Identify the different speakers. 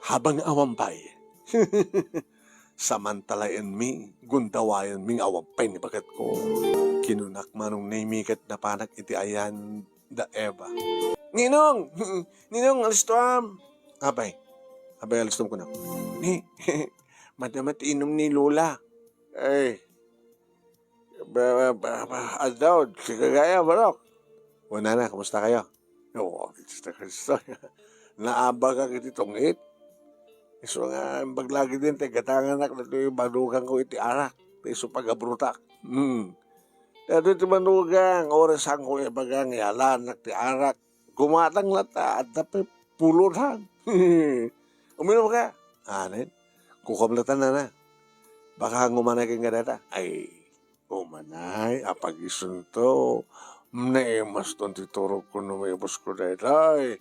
Speaker 1: Habang awampay. Samantalayan mi, gundawayan ming awampay ni bagat ko. Kinunak manong naimikat na panak iti ayan da Eva. Ninong! Ninong, alistom! Abay, alistom ko na. Ni, madamat inom ni Lola. Ay, Adawd, si Kagaya, barok. Wala na, kumusta kayo? Oo, kamusta. Naaba ka kiti tungit. So nga, baglagi din, gatangan na yung badugang ko iti arak. Iso pagabrutak. Dito iti badugang, oras ang ko bagang yalan, ti arak. Gumatang lata, at tapay pulutan. Uminom ka. Anin, kukamlatan na. Baka ngumanay kang ganata. Ay, umanay, apagisunto. Naimas ton titurog ko numibos ko dayday.